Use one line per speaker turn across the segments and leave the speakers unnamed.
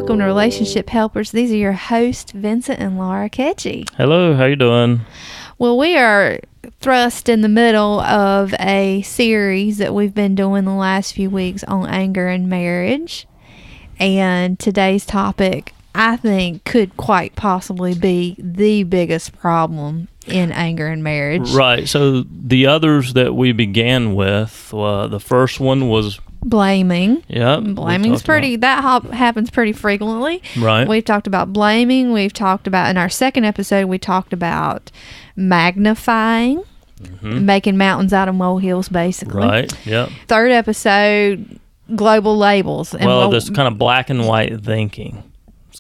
welcome to Relationship Helpers. These are your hosts, Vincent and Laura Ketchy.
Hello, how you doing?
Well, we are thrust in the middle of a series that we've been doing the last few weeks on anger and marriage. And today's topic, I think, could quite possibly be the biggest problem in anger and marriage.
Right. So the others that we began with, the first one was
blaming.
Yeah.
Blaming's happens pretty frequently.
Right.
We've talked about blaming. We've talked about, in our second episode, we talked about magnifying, making mountains out of molehills, basically.
Right. Yep.
Third episode, global labels.
And this kind of black and white thinking.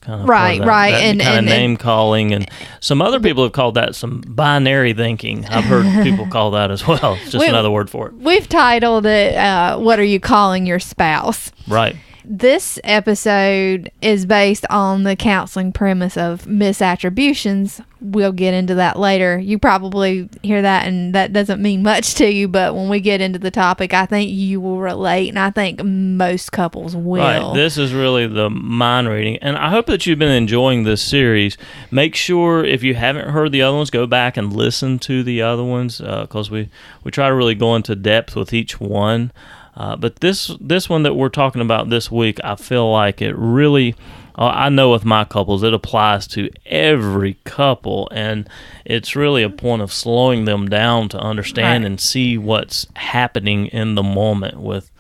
Kind of
right,
and kind of name calling, and some other people have called that some binary thinking. I've heard people call that as well. It's just another word for it.
We've titled it, "What Are You Calling Your Spouse?"
Right.
This episode is based on the counseling premise of misattributions. We'll get into that later. You probably hear that and that doesn't mean much to you, but when we get into the topic, I think you will relate, and I think most couples will.
Right. This is really the mind reading, and I hope that you've been enjoying this series. Make sure, if you haven't heard the other ones, go back and listen to the other ones, because we try to really go into depth with each one. But this one that we're talking about this week, I feel like it really, I know with my couples, it applies to every couple, and it's really a point of slowing them down to understand and see what's happening in the moment with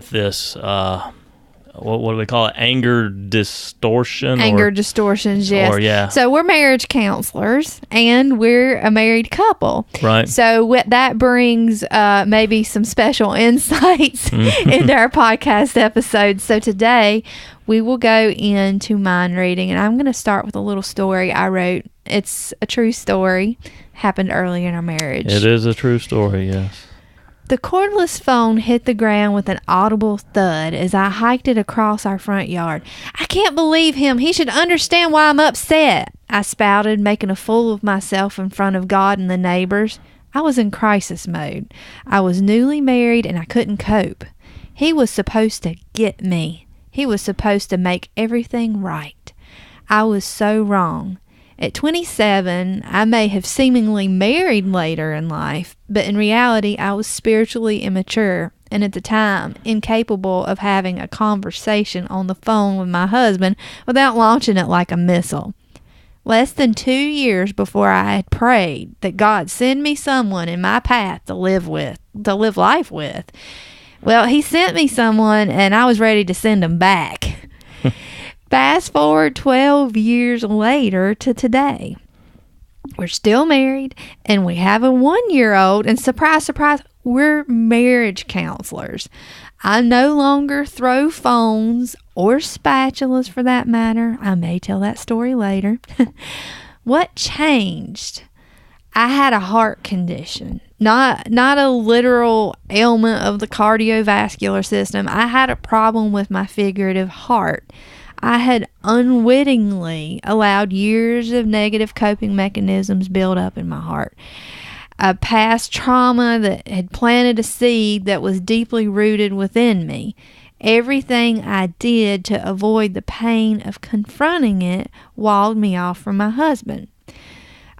this. What do we call it? Anger distortion?
Anger distortions, yes.
Or,
So we're marriage counselors, and we're a married couple.
Right.
So that brings maybe some special insights into our podcast episodes. So today we will go into mind reading, and I'm going to start with a little story I wrote. It's a true story. Happened early in our marriage.
It is a true story, yes.
The cordless phone hit the ground with an audible thud as I hiked it across our front yard. "I can't believe him. He should understand why I'm upset," I spouted, making a fool of myself in front of God and the neighbors. I was in crisis mode. I was newly married and I couldn't cope. He was supposed to get me. He was supposed to make everything right. I was so wrong. At 27, I may have seemingly married later in life, but in reality, I was spiritually immature, and at the time, incapable of having a conversation on the phone with my husband without launching it like a missile. Less than 2 years before I had prayed that God send me someone in my path to live life with, well, he sent me someone, and I was ready to send him back. Fast forward 12 years later to today. We're still married, and we have a 1-year-old, and surprise, surprise, we're marriage counselors. I no longer throw phones or spatulas for that matter. I may tell that story later. What changed? I had a heart condition, not a literal ailment of the cardiovascular system. I had a problem with my figurative heart. I had unwittingly allowed years of negative coping mechanisms build up in my heart. A past trauma that had planted a seed that was deeply rooted within me. Everything I did to avoid the pain of confronting it walled me off from my husband.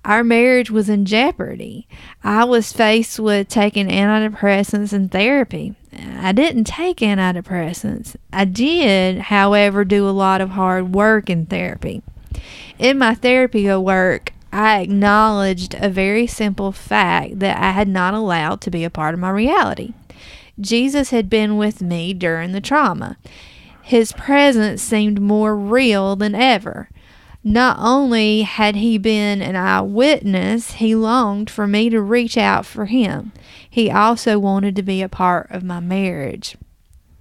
Our marriage was in jeopardy. I was faced with taking antidepressants and therapy. I didn't take antidepressants. I did, however, do a lot of hard work in therapy. In my therapy work, I acknowledged a very simple fact that I had not allowed to be a part of my reality. Jesus had been with me during the trauma. His presence seemed more real than ever. Not only had he been an eyewitness, he longed for me to reach out for him. He also wanted to be a part of my marriage.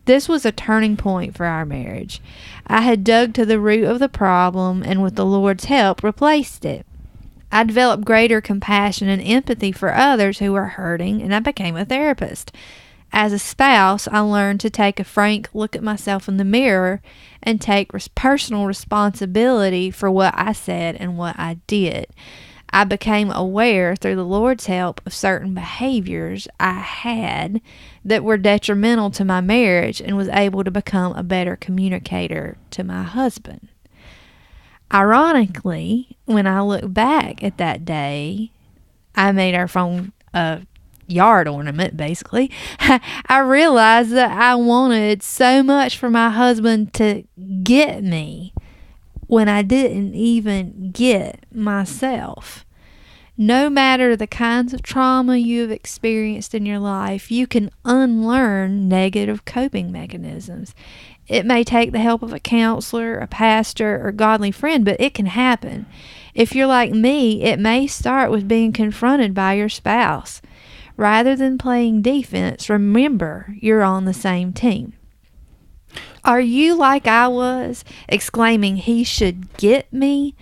This was a turning point for our marriage. I had dug to the root of the problem and with the Lord's help replaced it. I developed greater compassion and empathy for others who were hurting, and I became a therapist. As a spouse, I learned to take a frank look at myself in the mirror and take personal responsibility for what I said and what I did. I became aware through the Lord's help of certain behaviors I had that were detrimental to my marriage and was able to become a better communicator to my husband. Ironically, when I look back at that day, I made our phone a yard ornament, basically. I realized that I wanted so much for my husband to get me when I didn't even get myself. No matter the kinds of trauma you have experienced in your life, you can unlearn negative coping mechanisms. It may take the help of a counselor, a pastor, or godly friend, but it can happen. If you're like me, it may start with being confronted by your spouse. Rather than playing defense, remember you're on the same team. Are you like I was, exclaiming, "He should get me"?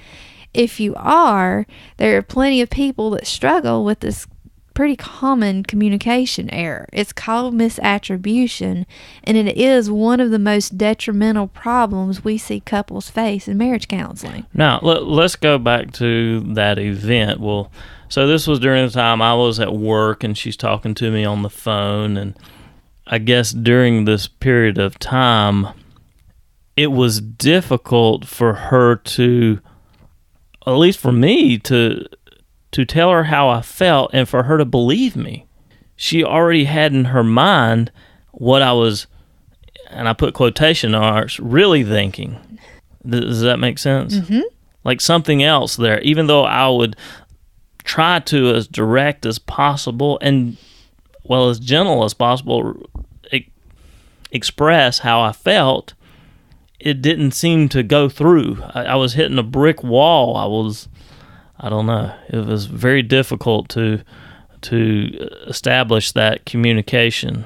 If you are, there are plenty of people that struggle with this pretty common communication error. It's called misattribution, and it is one of the most detrimental problems we see couples face in marriage counseling.
Now, let's go back to that event. Well, so this was during the time I was at work, and she's talking to me on the phone, and I guess during this period of time, it was difficult for her to, at least for me, to tell her how I felt and for her to believe me. She already had in her mind what I was, and I put quotation marks, really thinking. Does that make sense?
Mm-hmm.
Like something else there, even though I would try to, as direct as possible and, well, as gentle as possible, express how I felt, it didn't seem to go through. I was hitting a brick wall. I don't know. It was very difficult to establish that communication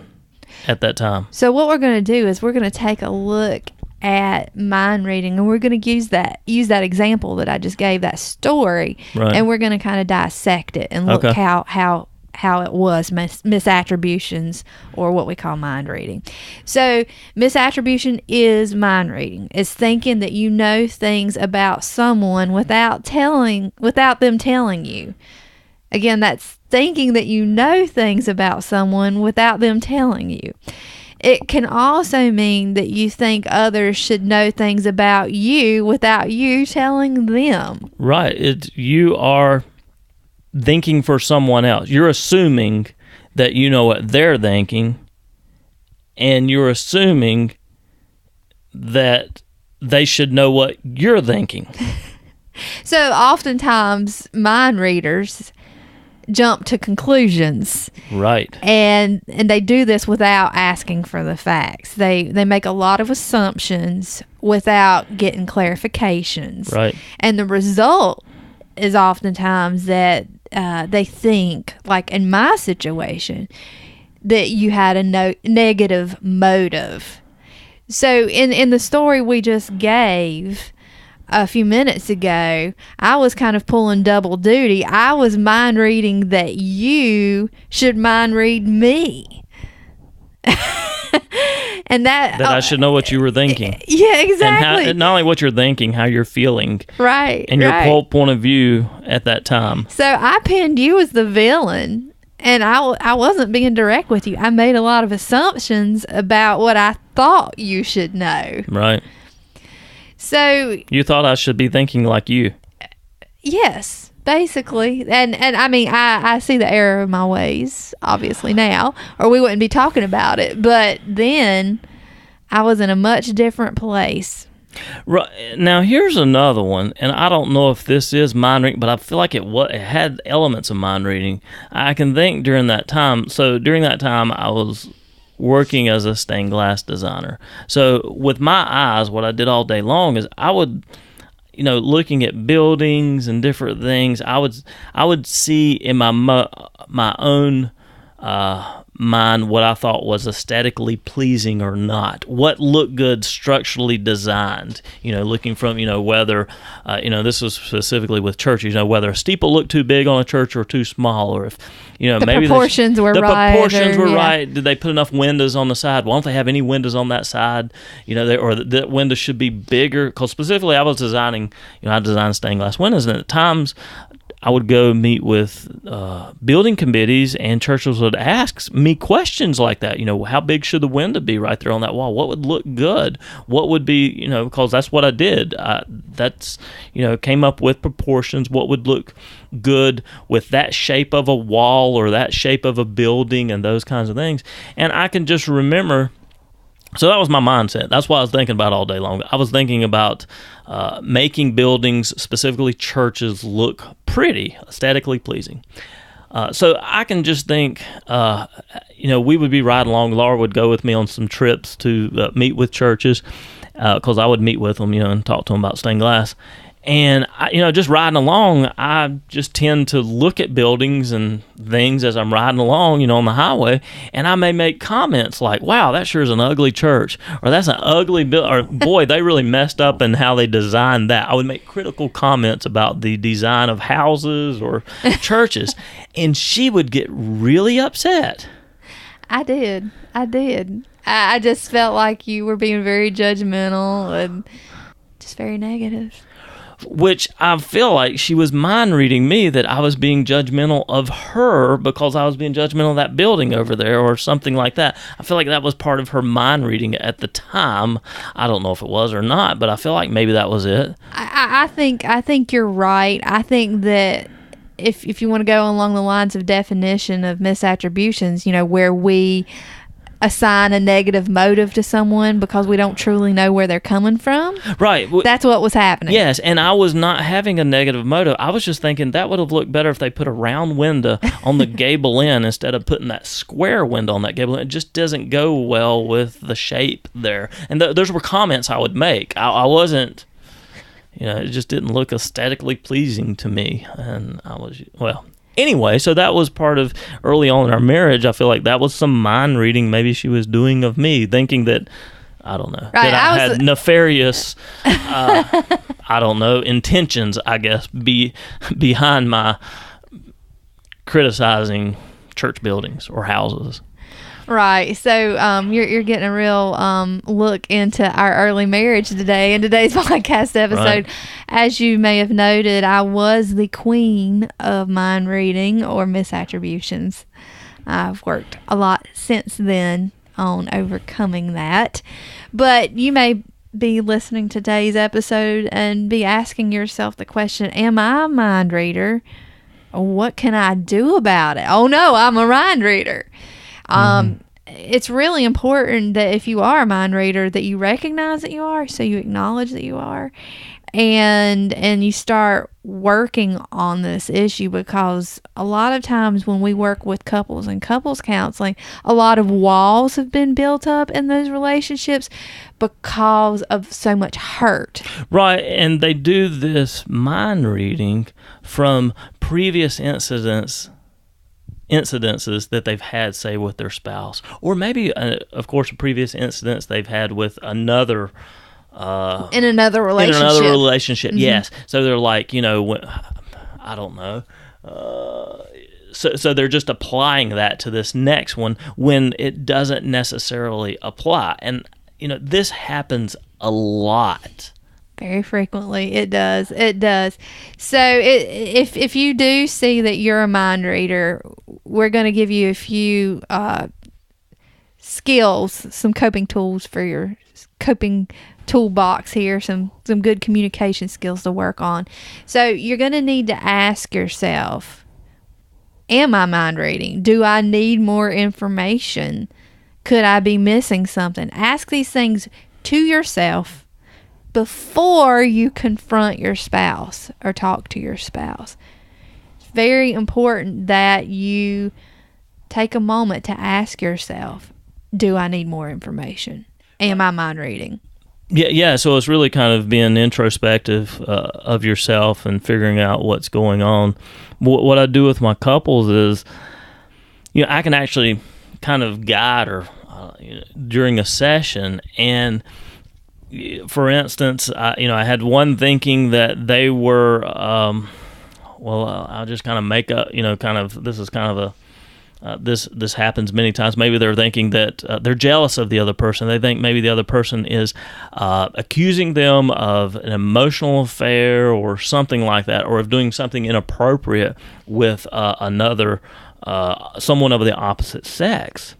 at that time.
So what we're going to do is we're going to take a look at mind reading, and we're going to use that example that I just gave, that story,
right,
and we're going to kind of dissect it and look how it was misattributions, or what we call mind reading. So misattribution is mind reading. It's thinking that you know things about someone without them telling you. Again, that's thinking that you know things about someone without them telling you. It can also mean that you think others should know things about you without you telling them.
Right. You are thinking for someone else. You're assuming that you know what they're thinking, and you're assuming that they should know what you're thinking.
So oftentimes mind readers jump to conclusions.
Right.
And they do this without asking for the facts. They make a lot of assumptions without getting clarifications.
Right.
And the result is oftentimes that they think, like in my situation, that you had a negative motive. So in the story we just gave a few minutes ago, I was kind of pulling double duty. I was mind reading that you should mind read me. And that
I should know what you were thinking.
Yeah, exactly.
And not only what you're thinking, how you're feeling.
Right.
And your
right.
whole point of view at that time.
So I pinned you as the villain, and I wasn't being direct with you. I made a lot of assumptions about what I thought you should know.
Right.
So
you thought I should be thinking like you.
Yes, basically. And I mean, I see the error of my ways, obviously, now, or we wouldn't be talking about it. But then I was in a much different place.
Right. Now, here's another one, and I don't know if this is mind reading, but I feel like it had elements of mind reading. I can think during that time. So during that time, I was working as a stained glass designer. So with my eyes, what I did all day long is I would, looking at buildings and different things, I would see in my own mind what I thought was aesthetically pleasing or not, what looked good structurally designed, looking from, whether, this was specifically with churches, whether a steeple looked too big on a church or too small, or if, maybe
proportions were right.
The proportions were right. Did they put enough windows on the side? Why don't they have any windows on that side? Or the windows should be bigger. Because specifically I was designing, I designed stained glass windows, and at times I would go meet with building committees, and churches would ask me questions like that. How big should the window be right there on that wall? What would look good? What would be, because that's what I did. Came up with proportions. What would look good with that shape of a wall or that shape of a building and those kinds of things. And I can just remember, so that was my mindset. That's what I was thinking about all day long. I was thinking about making buildings, specifically churches, look pretty, aesthetically pleasing. So I can just think, we would be riding along. Laura would go with me on some trips to meet with churches, because I would meet with them, and talk to them about stained glass. And, just riding along, I just tend to look at buildings and things as I'm riding along, on the highway, and I may make comments like, wow, that sure is an ugly church, or that's an ugly building, or boy, they really messed up in how they designed that. I would make critical comments about the design of houses or churches, and she would get really upset.
I did. I just felt like you were being very judgmental and just very negative.
Which I feel like she was mind reading me, that I was being judgmental of her because I was being judgmental of that building over there or something like that. I feel like that was part of her mind reading at the time. I don't know if it was or not, but I feel like maybe that was it.
I think you're right. I think that if you want to go along the lines of definition of misattributions, where we assign a negative motive to someone because we don't truly know where they're coming from.
Right.
That's what was happening.
Yes, and I was not having a negative motive. I was just thinking that would have looked better if they put a round window on the gable end instead of putting that square window on that gable end. It just doesn't go well with the shape there. And those were comments I would make. I wasn't, it just didn't look aesthetically pleasing to me. And I was, anyway, so that was part of early on in our marriage. I feel like that was some mind reading maybe she was doing of me, thinking that, I don't know,
right,
that I had nefarious, intentions, I guess, behind my criticizing church buildings or houses.
Right. So you're getting a real look into our early marriage today in today's podcast episode.
Right.
As you may have noted, I was the queen of mind reading or misattributions. I've worked a lot since then on overcoming that. But you may be listening to today's episode and be asking yourself the question, am I a mind reader? What can I do about it? Oh no, I'm a mind reader. It's really important that if you are a mind reader that you recognize that you are, so you acknowledge that you are, and you start working on this issue, because a lot of times when we work with couples and couples counseling, a lot of walls have been built up in those relationships because of so much hurt.
Right, and they do this mind reading from previous incidences that they've had, say, with their spouse, or maybe, of course, previous incidents they've had with another
in another relationship.
Mm-hmm. Yes. So they're like, I don't know. So they're just applying that to this next one when it doesn't necessarily apply, and this happens a lot.
Very frequently. It does. So if you do see that you're a mind reader, we're going to give you a few skills, some coping tools for your coping toolbox here, some good communication skills to work on. So you're going to need to ask yourself, am I mind reading? Do I need more information? Could I be missing something? Ask these things to yourself before you confront your spouse or talk to your spouse. It's very important that you take a moment to ask yourself, do I need more information? Am I mind reading?
Yeah. So it's really kind of being introspective of yourself and figuring out what's going on. What I do with my couples is, I can actually kind of guide or during a session. And for instance, I had one thinking that they were, I'll just kind of make up, this is kind of this happens many times. Maybe they're thinking that they're jealous of the other person. They think maybe the other person is accusing them of an emotional affair or something like that, or of doing something inappropriate with another someone of the opposite sex.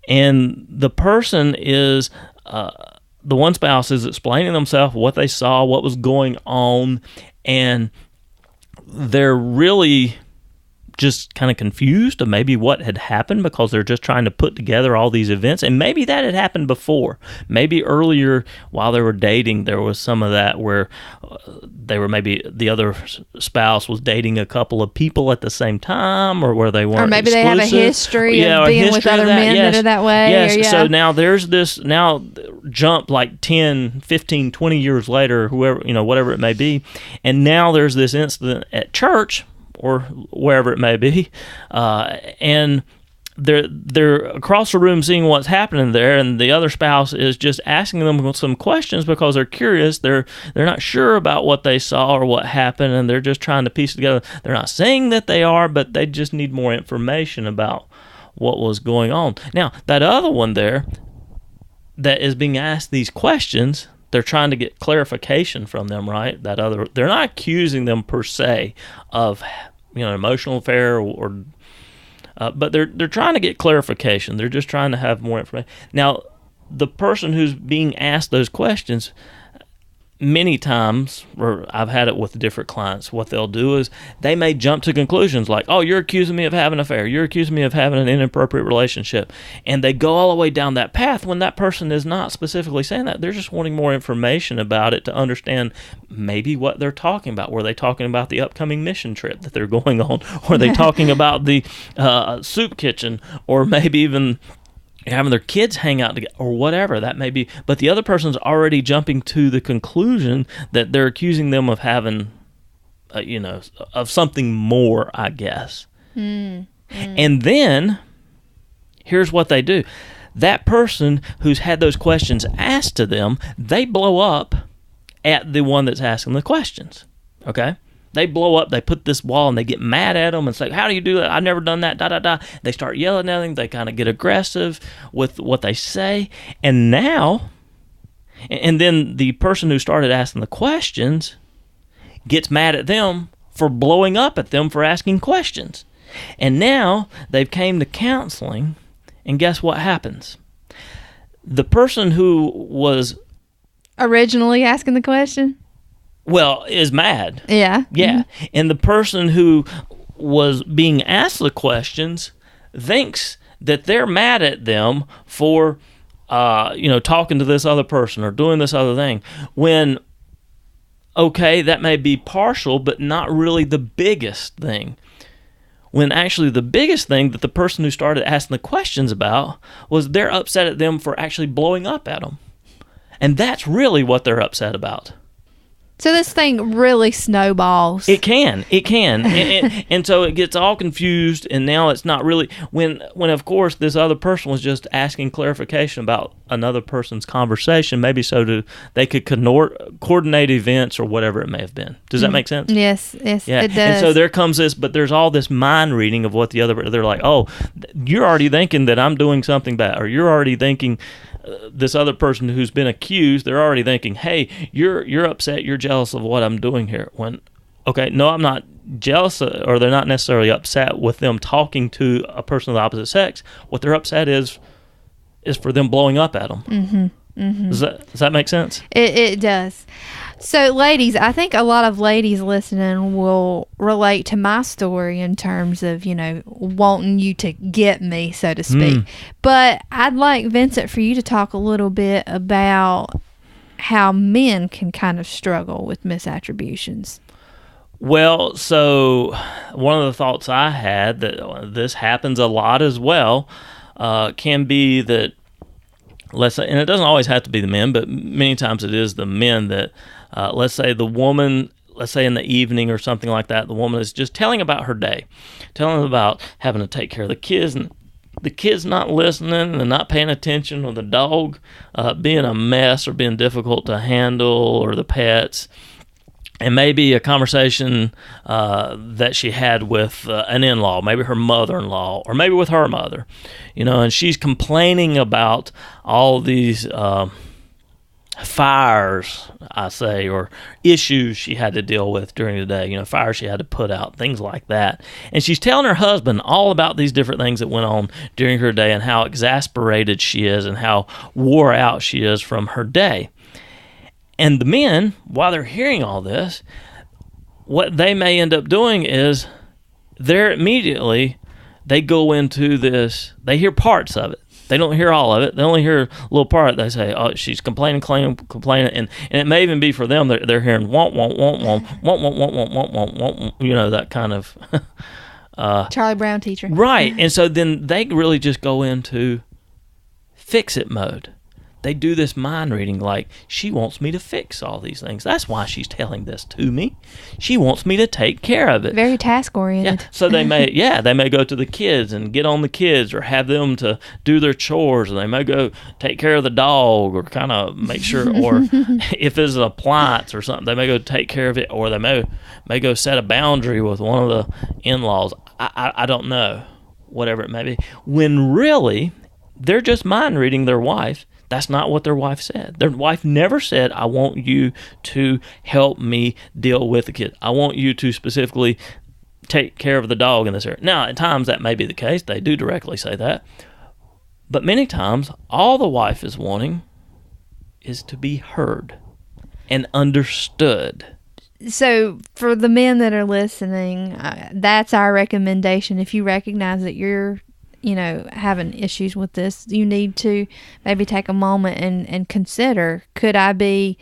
And the person is the one spouse is explaining themselves what they saw, what was going on, and they're really just kind of confused of maybe what had happened, because they're just trying to put together all these events. And maybe that had happened before. Maybe earlier while they were dating, there was some of that where they were, maybe the other spouse was dating a couple of people at the same time, or where they weren't,
or maybe
exclusive.
They have a history of being with other men that are that way.
Yes,
or,
so now there's this, now jump like 10, 15, 20 years later, whoever, whatever it may be, and now there's this incident at church or wherever it may be, and they're across the room seeing what's happening there, and the other spouse is just asking them some questions because they're curious. They're not sure about what they saw or what happened, and they're just trying to piece it together. They're not saying that they are, but they just need more information about what was going on. Now, that other one there that is being asked these questions, they're trying to get clarification from them, right? That other, they're not accusing them per se of, an emotional affair, or but they're trying to get clarification. They're just trying to have more information. Now, the person who's being asked those questions, many times, or I've had it with different clients, what they'll do is they may jump to conclusions like, oh, you're accusing me of having an affair, you're accusing me of having an inappropriate relationship, and they go all the way down that path when that person is not specifically saying that. They're just wanting more information about it to understand maybe what they're talking about. Were they talking about the upcoming mission trip that they're going on? Or are they talking about the soup kitchen, or maybe even having their kids hang out together, or whatever that may be. But the other person's already jumping to the conclusion that they're accusing them of having, of something more, I guess. And then, here's what they do. That person who's had those questions asked to them, they blow up at the one that's asking the questions, okay? They blow up, they put this wall, and they get mad at them and say, how do you do that? I've never done that, da-da-da. They start yelling at them. They kind of get aggressive with what they say. And now, and then the person who started asking the questions gets mad at them for blowing up at them for asking questions. And now they've came to counseling, and guess what happens? The person who was
originally asking the question,
is mad.
Yeah.
Mm-hmm. And the person who was being asked the questions thinks that they're mad at them for, talking to this other person or doing this other thing. When, okay, that may be partial, but not really the biggest thing. When actually the biggest thing that the person who started asking the questions about was they're upset at them for actually blowing up at them. And that's really what they're upset about.
So this thing really snowballs.
It can. And so it gets all confused, and now it's not really, when of course this other person was just asking clarification about another person's conversation, maybe so they could coordinate events or whatever it may have been. Does that make sense?
Yes,
yeah.
It does.
And so there comes this, but there's all this mind reading of what the other, they're like, oh, you're already thinking that I'm doing something bad, or you're already thinking, this other person who's been accused, they're already thinking, hey, you're upset, you're jealous of what I'm doing here. When, okay, no, I'm not jealous, or they're not necessarily upset with them talking to a person of the opposite sex. What they're upset is for them blowing up at them. Mm-hmm. Mm-hmm. Does that make sense?
It does. So, ladies, I think a lot of ladies listening will relate to my story in terms of, wanting you to get me, so to speak. But I'd like, Vincent, for you to talk a little bit about how men can kind of struggle with misattributions.
Well, so one of the thoughts I had that this happens a lot as well can be that, let's say, and it doesn't always have to be the men, but many times it is the men that, let's say the woman, let's say in the evening or something like that, the woman is just telling about her day, telling about having to take care of the kids, and the kids not listening and not paying attention, or the dog being a mess or being difficult to handle, or the pets, and maybe a conversation that she had with an in-law, maybe her mother-in-law, or maybe with her mother, and she's complaining about all these fires, I say, or issues she had to deal with during the day, fires she had to put out, things like that. And she's telling her husband all about these different things that went on during her day and how exasperated she is and how wore out she is from her day. And the men, while they're hearing all this, what they may end up doing is they go into this, they hear parts of it. They don't hear all of it. They only hear a little part. They say, "Oh, she's complaining," and it may even be for them. They're hearing "womp womp womp womp womp womp womp womp womp womp," that kind of
Charlie Brown teacher,
right? And so then they really just go into fix it mode. They do this mind reading like, she wants me to fix all these things. That's why she's telling this to me. She wants me to take care of it.
Very task oriented.
Yeah. So they may go to the kids and get on the kids, or have them to do their chores, and they may go take care of the dog, or kind of make sure, or if it's an appliance or something, they may go take care of it, or they may go set a boundary with one of the in-laws. I don't know, whatever it may be. When really, they're just mind reading their wife. That's not what their wife said. Their wife never said, "I want you to help me deal with the kid. I want you to specifically take care of the dog in this area." Now, at times that may be the case. They do directly say that. But many times, all the wife is wanting is to be heard and understood.
So for the men that are listening, that's our recommendation. If you recognize that you're having issues with this, you need to maybe take a moment and consider, could I be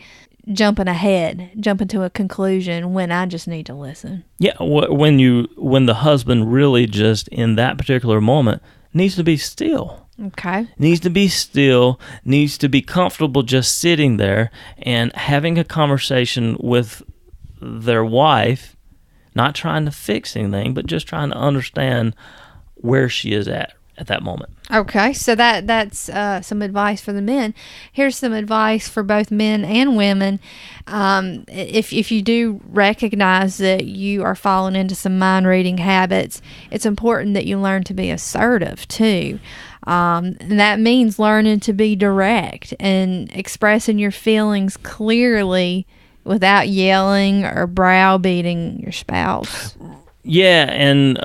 jumping to a conclusion when I just need to listen?
Yeah, when the husband really just in that particular moment needs to be still.
Okay.
Needs to be still, needs to be comfortable just sitting there and having a conversation with their wife, not trying to fix anything, but just trying to understand where she is at that moment.
Okay, so that's some advice for the men. Here's some advice for both men and women. If you do recognize that you are falling into some mind reading habits, it's important that you learn to be assertive too. And that means learning to be direct and expressing your feelings clearly without yelling or browbeating your spouse.
Yeah, and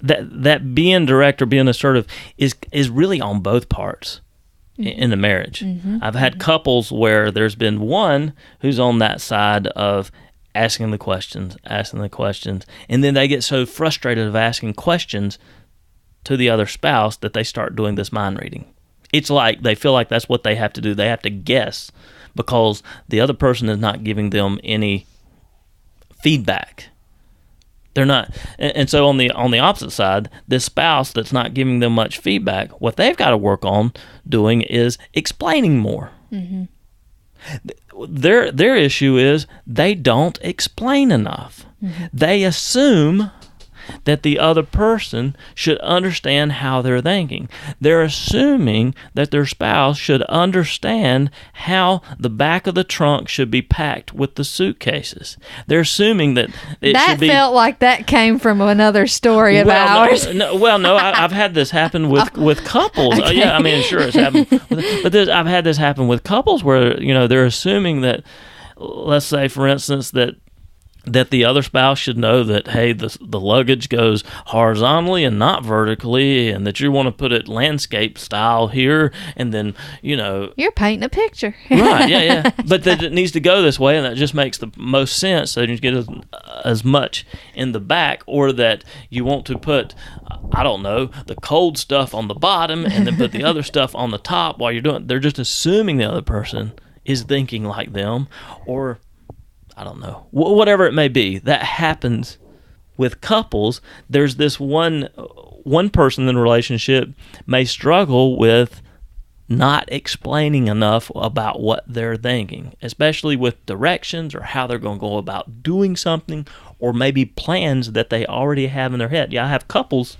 that being direct or being assertive is really on both parts in the marriage. Mm-hmm. I've had couples where there's been one who's on that side of asking the questions, and then they get so frustrated of asking questions to the other spouse that they start doing this mind reading. It's like they feel like that's what they have to do. They have to guess because the other person is not giving them any feedback. They're not, and so on the opposite side, this spouse that's not giving them much feedback, what they've got to work on doing is explaining more. Mm-hmm. Their issue is they don't explain enough. Mm-hmm. They assume that the other person should understand how they're thinking. They're assuming that their spouse should understand how the back of the trunk should be packed with the suitcases. They're assuming that it should be...
That felt like that came from another story of ours.
No, I've had this happen with couples.
Okay.
Yeah, I mean, sure, it's happened. But I've had this happen with couples where, they're assuming that, let's say, for instance, that the other spouse should know that, hey, the luggage goes horizontally and not vertically, and that you want to put it landscape style here, and then,
You're painting a picture.
Right, yeah. But that it needs to go this way, and that just makes the most sense, so you get as much in the back, or that you want to put, I don't know, the cold stuff on the bottom, and then put the other stuff on the top while you're doing it. They're just assuming the other person is thinking like them, or... I don't know, whatever it may be, that happens with couples. There's this one person in the relationship may struggle with not explaining enough about what they're thinking, especially with directions or how they're going to go about doing something, or maybe plans that they already have in their head. Yeah, I have couples,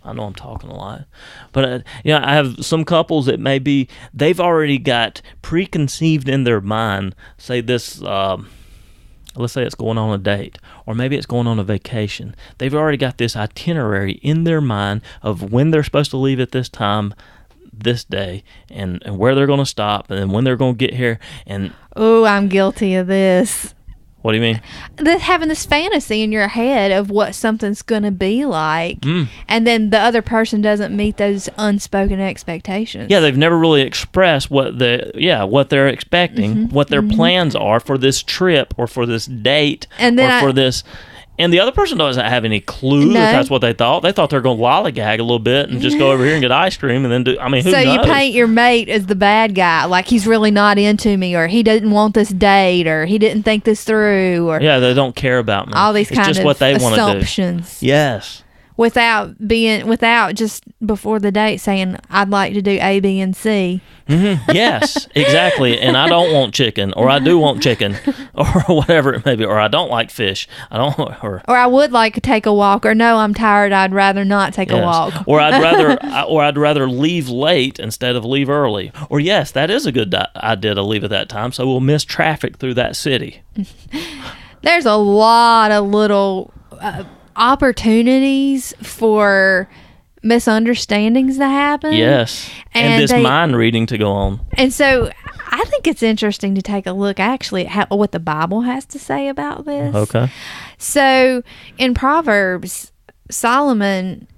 I know I'm talking a lot, but I have some couples that maybe they've already got preconceived in their mind, say this... let's say it's going on a date, or maybe it's going on a vacation. They've already got this itinerary in their mind of when they're supposed to leave at this time, this day, and where they're going to stop, and when they're going to get here. And
oh, I'm guilty of this.
What do you mean?
Having this fantasy in your head of what something's going to be like, and then the other person doesn't meet those unspoken expectations.
Yeah, they've never really expressed what they're expecting, what their plans are for this trip or for this date,
and then
for this. And the other person doesn't have any clue that that's what they thought. They thought they were going to lollygag a little bit and just go over here and get ice cream and then do. I mean, who knows?
So you paint your mate as the bad guy, like he's really not into me, or he didn't want this date, or he didn't think this through, or
yeah, they don't care about me.
All these
it's
kind
just
of
what they want to do.
assumptions.
Yes.
Without just before the date saying, I'd like to do A, B, and C.
Yes, exactly. And I don't want chicken, or I do want chicken, or whatever it may be, or I don't like fish. Or
I would like to take a walk, or no, I'm tired. I'd rather not take a walk.
Or I'd rather leave late instead of leave early. Or yes, that is a good idea to leave at that time, so we'll miss traffic through that city.
There's a lot of little opportunities for misunderstandings to happen.
Yes. And this mind reading to go on.
And so I think it's interesting to take a look actually at what the Bible has to say about this.
Okay.
So in Proverbs, Solomon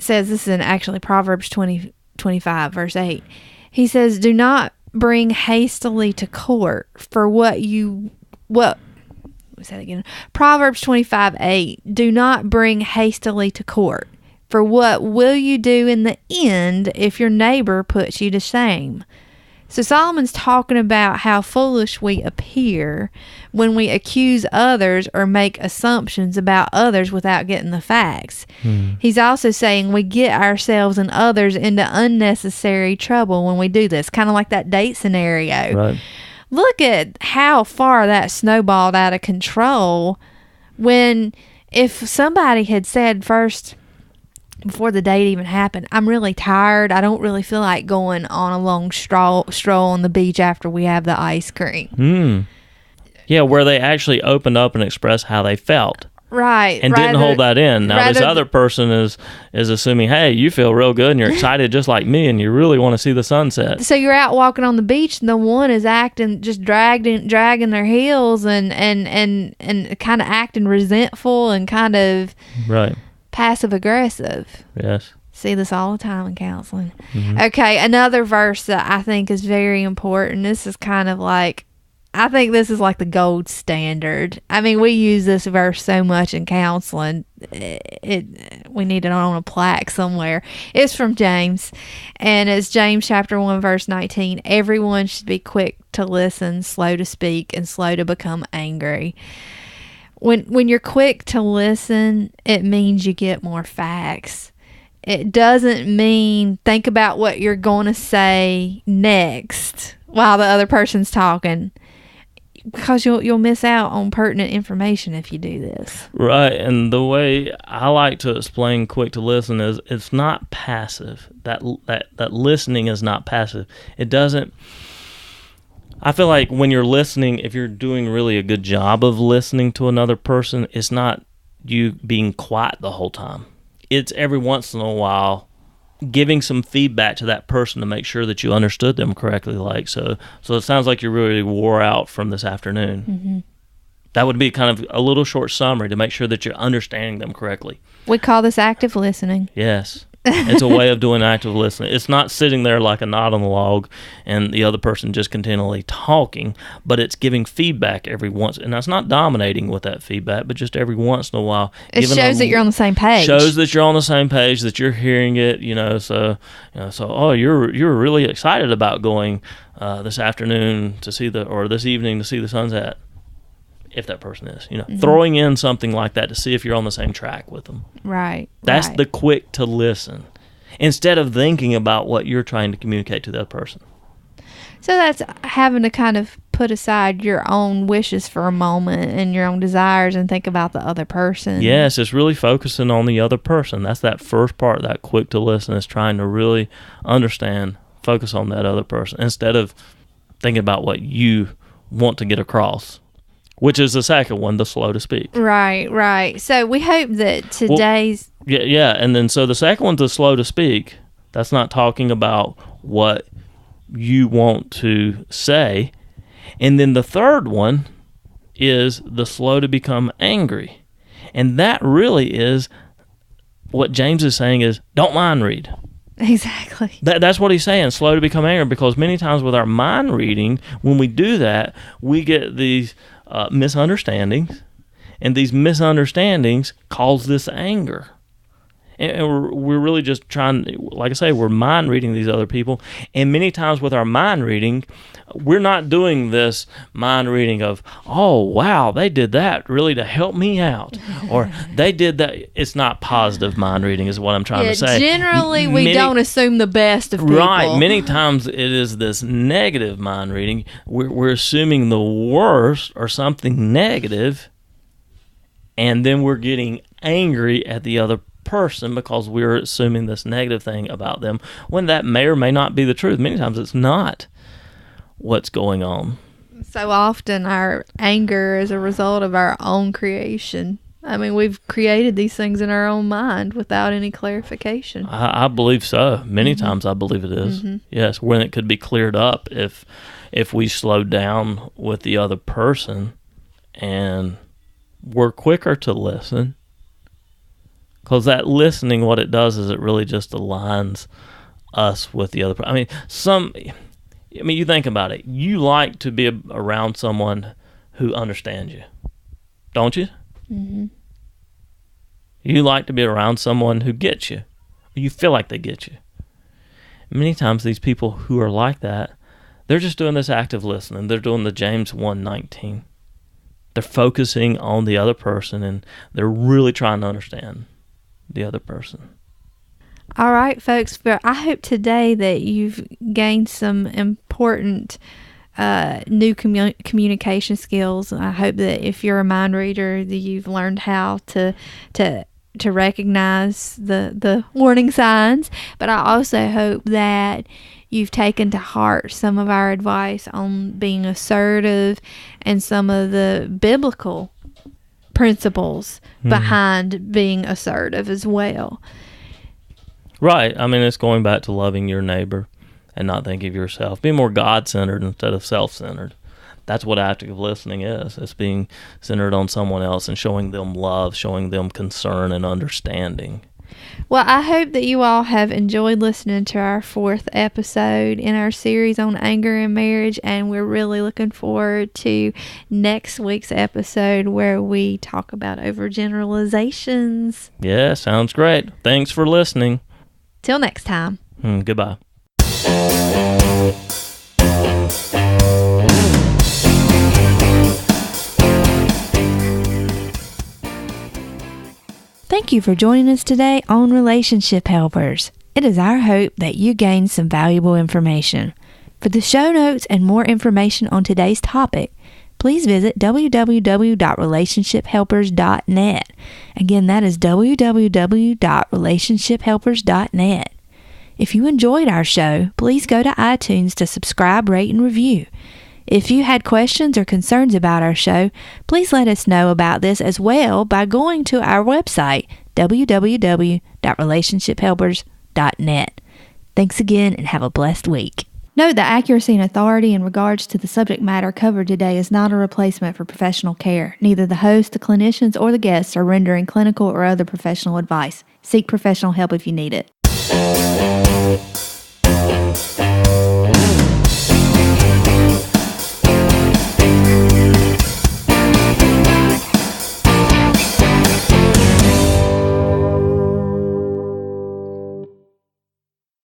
says, this is in actually Proverbs 25 verse 8. He says, do not bring hastily to court for say that again. Proverbs 25:8. Do not bring hastily to court. For what will you do in the end if your neighbor puts you to shame? So Solomon's talking about how foolish we appear when we accuse others or make assumptions about others without getting the facts. He's also saying we get ourselves and others into unnecessary trouble when we do this, kind of like that date scenario.
Right.
Look at how far that snowballed out of control when if somebody had said first, before the date even happened, I'm really tired. I don't really feel like going on a long stroll on the beach after we have the ice cream.
Yeah, where they actually opened up and expressed how they felt.
Right.
And didn't hold that in. Now, this other person is assuming, hey, you feel real good and you're excited just like me and you really want to see the sunset.
So you're out walking on the beach and the one is acting, just dragging their heels and kind of acting resentful and kind of passive aggressive.
Yes.
See this all the time in counseling. Okay, another verse that I think is very important. This is kind of like, I think this is like the gold standard. I mean, we use this verse so much in counseling. We need it on a plaque somewhere. It's from James, and it's James chapter 1, verse 19. Everyone should be quick to listen, slow to speak, and slow to become angry. When you're quick to listen, it means you get more facts. It doesn't mean think about what you're going to say next while the other person's talking. Because you'll miss out on pertinent information if you do this. Right,
and the way I like to explain quick to listen is it's not passive. That listening is not passive. It doesn't. I feel like when you're listening, if you're doing really a good job of listening to another person, it's not you being quiet the whole time. It's every once in a while giving some feedback to that person to make sure that you understood them correctly. So it sounds like you're really wore out from this afternoon. That would be kind of a little short summary to make sure that you're understanding them correctly.
We call this active listening.
Yes. It's a way of doing active listening. It's not sitting there like a knot on the log and the other person just continually talking, but it's giving feedback every once. And that's not dominating with that feedback, but just every once in a while.
It shows that you're on the same page.
Shows that you're on the same page, that you're hearing it, So you're really excited about going this afternoon to see or this evening to see the sunset. If that person is, throwing in something like that to see if you're on the same track with them.
Right.
That's the quick to listen instead of thinking about what you're trying to communicate to that person.
So that's having to kind of put aside your own wishes for a moment and your own desires and think about the other person.
Yes, it's really focusing on the other person. That's that first part, that quick to listen, is trying to really understand, focus on that other person instead of thinking about what you want to get across. which is the second one, the slow to speak.
Right. So we hope that today's...
Yeah. And then so the second one's the slow to speak. That's not talking about what you want to say. And then the third one is the slow to become angry. And that really is what James is saying is, don't mind read.
Exactly.
That's what he's saying, slow to become angry, because many times with our mind reading, when we do that, we get these misunderstandings, and these misunderstandings cause this anger. And we're really just trying, like I say, we're mind reading these other people. And many times with our mind reading, we're not doing this mind reading of, oh, wow, they did that really to help me out. Or they did that. It's not positive mind reading is what I'm trying to say.
Generally, we don't assume the best of people.
Right. Many times it is this negative mind reading. We're assuming the worst or something negative, and then we're getting angry at the other person because we're assuming this negative thing about them when that may or may not be the truth. Many times it's not what's going on.
So often our anger is a result of our own creation. I mean, we've created these things in our own mind without any clarification.
I believe so. Many times I believe it is. Yes, when it could be cleared up if we slowed down with the other person and were quicker to listen. Because that listening, what it does is it really just aligns us with the other. I mean, you think about it. You like to be around someone who understands you, don't you? Mm-hmm. You like to be around someone who gets you. You feel like they get you. Many times these people who are like that, they're just doing this active listening. They're doing the James 1:19. They're focusing on the other person, and they're really trying to understand the other person.
All right, folks. But I hope today that you've gained some important new communication skills. I hope that if you're a mind reader, that you've learned how to recognize the warning signs. But I also hope that you've taken to heart some of our advice on being assertive and some of the biblical principles behind being assertive as well.
Right. I mean, it's going back to loving your neighbor and not thinking of yourself. Be more God-centered instead of self-centered. That's what active listening is. It's being centered on someone else and showing them love, showing them concern and understanding.
Well, I hope that you all have enjoyed listening to our 4th episode in our series on anger and marriage, and we're really looking forward to next week's episode where we talk about overgeneralizations.
Yeah, sounds great. Thanks for listening.
Till next time.
Goodbye.
Thank you for joining us today on Relationship Helpers. It is our hope that you gained some valuable information. For the show notes and more information on today's topic, please visit www.relationshiphelpers.net. Again, that is www.relationshiphelpers.net. If you enjoyed our show, please go to iTunes to subscribe, rate, and review. If you had questions or concerns about our show, please let us know about this as well by going to our website, www.relationshiphelpers.net. Thanks again and have a blessed week. Note that accuracy and authority in regards to the subject matter covered today is not a replacement for professional care. Neither the host, the clinicians, or the guests are rendering clinical or other professional advice. Seek professional help if you need it.